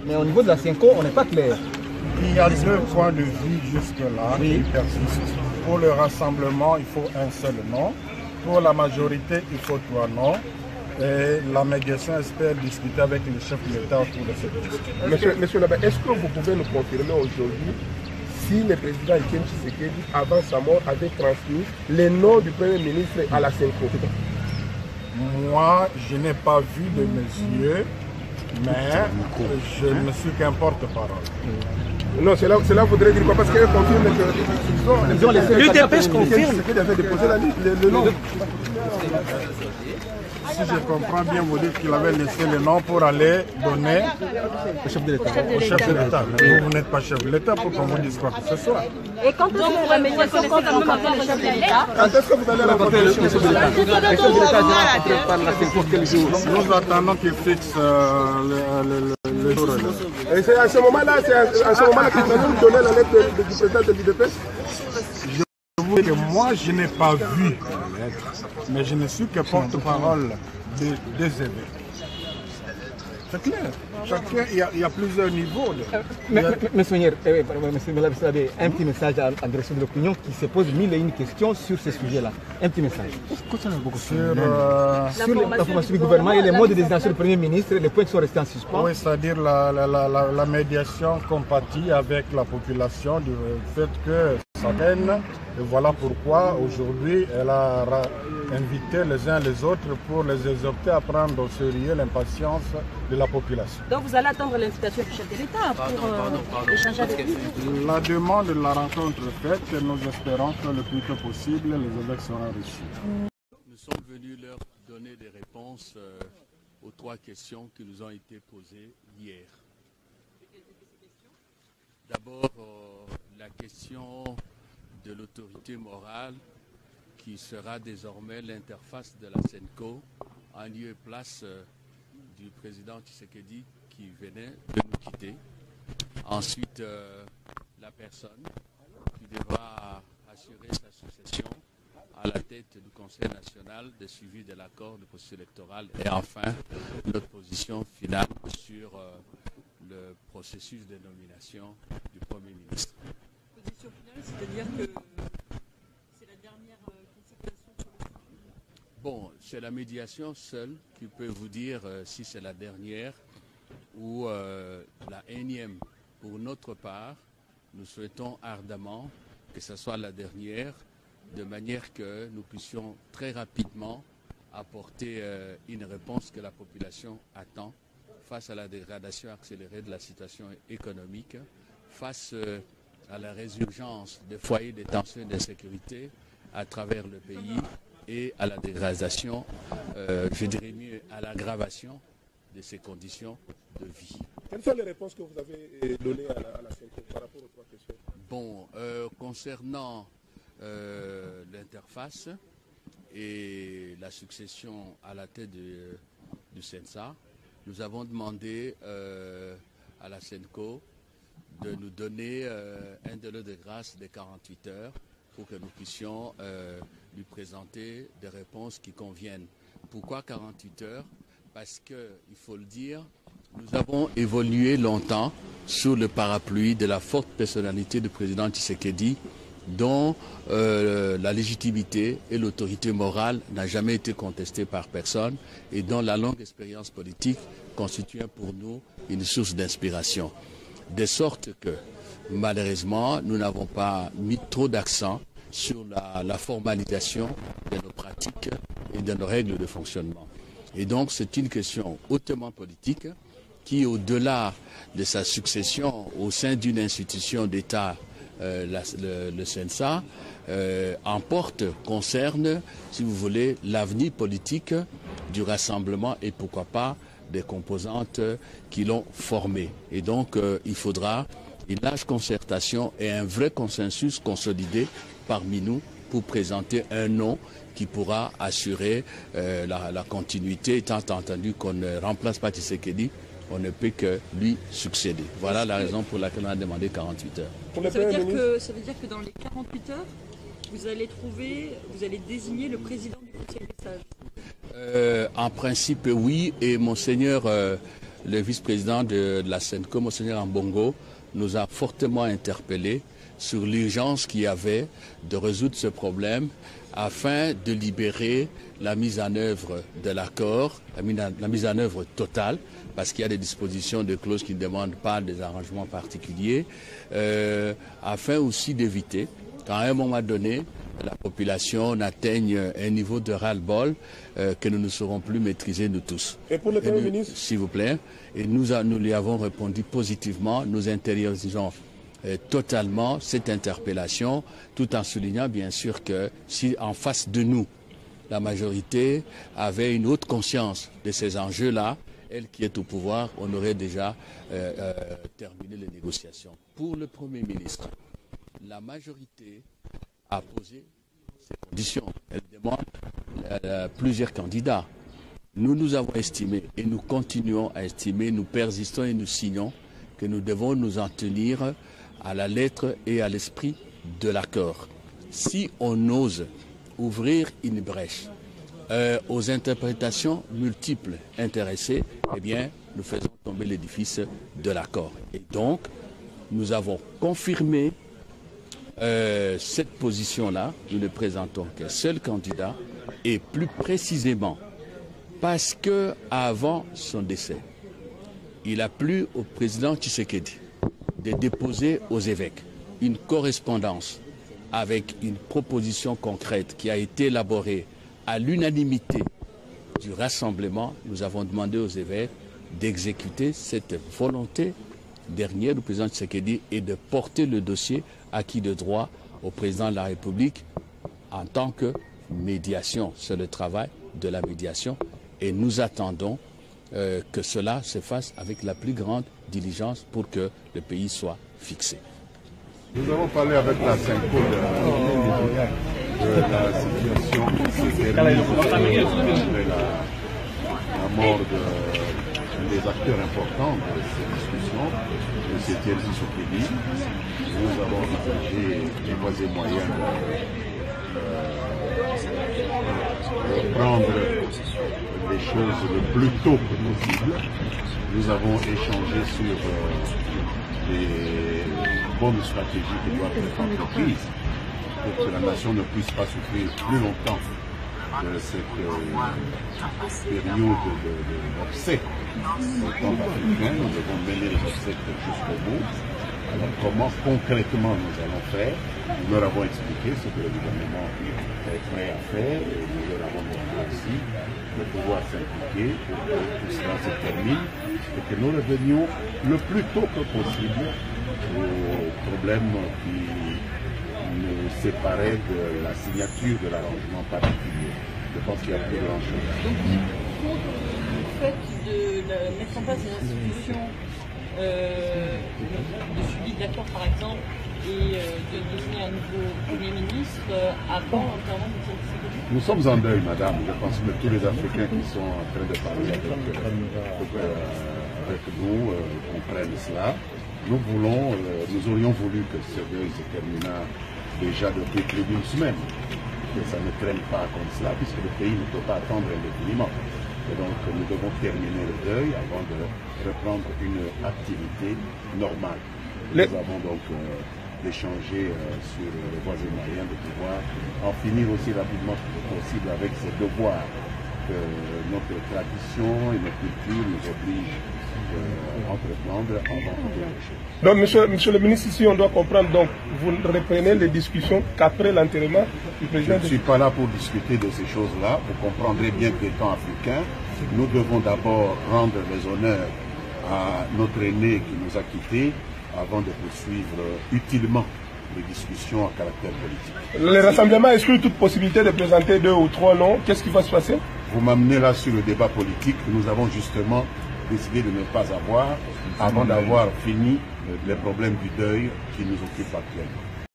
Mais au niveau de la Senco, on n'est pas clair. Il y a deux points de vue jusque-là qui persistent. Pour le rassemblement, il faut un seul nom. Pour la majorité, il faut 3 noms. Et la médiation espère discuter avec le chef de l'État autour de cette question. Monsieur Laba, est-ce que vous pouvez nous confirmer aujourd'hui si le président Etienne Tshisekedi, avant sa mort, avait transmis les noms du Premier ministre à la Senco? Moi, je n'ai pas vu de mes yeux, mais je ne suis qu'un porte-parole. Non, cela voudrait dire quoi? Parce qu'elle confirme qu'ils ont laissé... L'UDPS confirme. Tshisekedi avait déposé le nom. Si je comprends bien, vous dites qu'il avait laissé le nom pour aller donner au chef de l'État. Mais vous n'êtes pas chef de l'État pour qu'on vous dise quoi que ce soit. Et quand est-ce que la médiation concerne encore le chef de l'État? Quand est-ce que vous allez rencontrer le chef de l'État? Nous attendons qu'il fixe le jour. Et c'est à ce moment-là qu'il va nous donner la lettre du président de l'UDPS? Je vous dis que moi, je n'ai pas vu la lettre, mais je ne suis que porte-parole des évêques. C'est clair. Chacun, il y a plusieurs niveaux. Monsieur Melabi, un petit message à l'adresse de l'opinion qui se pose mille et une questions sur ce sujet-là. Un petit message. Sur la formation du gouvernement et les modes de désignation du Premier ministre, les points qui sont restés en suspens. Oui, c'est-à-dire la médiation compatit avec la population du fait que ça peine. Et voilà pourquoi aujourd'hui elle a invité les uns les autres pour les exhorter à prendre au sérieux l'impatience de la population. Donc vous allez attendre l'invitation du chef de l'État pour échanger avec lui? La demande de la rencontre faite, nous espérons que le plus tôt possible, les évêques seront reçus. Nous sommes venus leur donner des réponses aux 3 questions qui nous ont été posées hier. D'abord, la question de l'autorité morale qui sera désormais l'interface de la Senco en lieu et place du président Tshisekedi qui venait de nous quitter. Ensuite, la personne qui devra assurer sa succession à la tête du Conseil national de suivi de l'accord du processus électoral. Et enfin, notre position finale sur le processus de nomination du Premier ministre. Position finale, c'est-à-dire que c'est la dernière consécration sur le sujet? Bon, c'est la médiation seule qui peut vous dire si c'est la dernière ou la énième. Pour notre part, nous souhaitons ardemment que ce soit la dernière, de manière que nous puissions très rapidement apporter une réponse que la population attend face à la dégradation accélérée de la situation économique, face à la résurgence des foyers de tension et d'insécurité à travers le pays et à la dégradation, je dirais mieux, à l'aggravation de ces conditions de vie. Quelles sont les réponses que vous avez données à la Senco par rapport aux 3 questions? Bon, concernant l'interface et la succession à la tête du CENSA, nous avons demandé à la Senco de nous donner un délai de grâce de 48 heures pour que nous puissions lui présenter des réponses qui conviennent. Pourquoi 48 heures? Parce que, il faut le dire, nous avons évolué longtemps sous le parapluie de la forte personnalité du président Tshisekedi, dont la légitimité et l'autorité morale n'a jamais été contestée par personne et dont la longue expérience politique constitue pour nous une source d'inspiration. De sorte que, malheureusement, nous n'avons pas mis trop d'accent sur la formalisation de nos pratiques et de nos règles de fonctionnement. Et donc, c'est une question hautement politique qui, au-delà de sa succession au sein d'une institution d'État, le CENSA, concerne, si vous voulez, l'avenir politique du rassemblement et pourquoi pas des composantes qui l'ont formé. Et donc, il faudra une large concertation et un vrai consensus consolidé parmi nous pour présenter un nom qui pourra assurer la continuité, étant entendu qu'on ne remplace pas Tshisekedi, on ne peut que lui succéder. Voilà la raison pour laquelle on a demandé 48 heures. Ça veut dire que dans les 48 heures, vous allez désigner le président du Conseil des sages? En principe, oui, et Monseigneur le vice-président de la SENCO, Monseigneur Mbongo, nous a fortement interpellés sur l'urgence qu'il y avait de résoudre ce problème afin de libérer la mise en œuvre de l'accord, la mise en œuvre totale, parce qu'il y a des dispositions de clauses qui ne demandent pas des arrangements particuliers, afin aussi d'éviter qu'à un moment donné, la population n'atteigne un niveau de ras-le-bol que nous ne saurons plus maîtriser nous tous. Et pour le Premier ministre, s'il vous plaît, et nous lui avons répondu positivement, nous intériorisons totalement cette interpellation, tout en soulignant bien sûr que si en face de nous, la majorité avait une haute conscience de ces enjeux-là, elle qui est au pouvoir, on aurait déjà terminé les négociations. Pour le Premier ministre, la majorité a posé ces conditions. Elle demande plusieurs candidats. Nous avons estimé et nous continuons à estimer, nous persistons et nous signons que nous devons nous en tenir à la lettre et à l'esprit de l'accord. Si on ose ouvrir une brèche aux interprétations multiples intéressées, eh bien, nous faisons tomber l'édifice de l'accord. Et donc, nous avons confirmé cette position-là. Nous ne présentons qu'un seul candidat, et plus précisément parce que avant son décès, il a plu au président Tshisekedi de déposer aux évêques une correspondance avec une proposition concrète qui a été élaborée à l'unanimité du rassemblement. Nous avons demandé aux évêques d'exécuter cette volonté dernière du président Tshisekedi et de porter le dossier acquis de droit au président de la République en tant que médiation. C'est le travail de la médiation et nous attendons que cela se fasse avec la plus grande diligence pour que le pays soit fixé. Nous avons parlé avec la SENCO de la situation qui s'est terminée après la mort d'un des acteurs importants de ces discussions, M. Thierry Tshisekedi. Nous avons envisagé les voies et moyens de prendre les choses le plus tôt que possible. Nous avons échangé sur les bonnes stratégies qui doivent être entreprises pour que la nation ne puisse pas souffrir plus longtemps de cette période d'obsèques au temps africain. Nous devons mener les obsèques jusqu'au bout. Alors comment concrètement nous allons faire? Nous leur avons expliqué ce que le gouvernement est prêt à faire et nous leur avons demandé aussi de pouvoir s'impliquer pour que tout cela se termine et que nous revenions le plus tôt que possible aux problèmes qui nous séparaient de la signature de l'arrangement particulier. Je pense qu'il y a plus grand chose. Donc, le fait de mettre en place des institutions de suivi de l'accord, par exemple, et de désigner un nouveau Premier ministre avant l'enterrement de Thierry Tshisekedi? Nous sommes en deuil, madame. Je pense que tous les Africains qui sont en train de parler avec nous comprennent cela. Nous aurions voulu que ce deuil se terminât déjà depuis plus d'une semaine. Que ça ne traîne pas comme cela, puisque le pays ne peut pas attendre indéfiniment. Et donc nous devons terminer le deuil avant de reprendre une activité normale. Nous avons donc échangé sur les voies et moyens de pouvoir en finir aussi rapidement que possible avec ces devoirs que notre tradition et notre culture nous obligent d'entreprendre avant toute chose. Donc, monsieur le ministre, ici on doit comprendre, donc vous reprenez les discussions qu'après l'enterrement du président. Je ne suis pas là pour discuter de ces choses-là. Vous comprendrez bien qu'étant africains, nous devons d'abord rendre les honneurs à notre aîné qui nous a quittés avant de poursuivre utilement les discussions à caractère politique. Le rassemblement exclut toute possibilité de présenter 2 ou 3 noms. Qu'est-ce qui va se passer? Vous m'amenez là sur le débat politique que nous avons justement décidé de ne pas avoir avant d'avoir fini les problèmes du deuil qui nous occupent actuellement.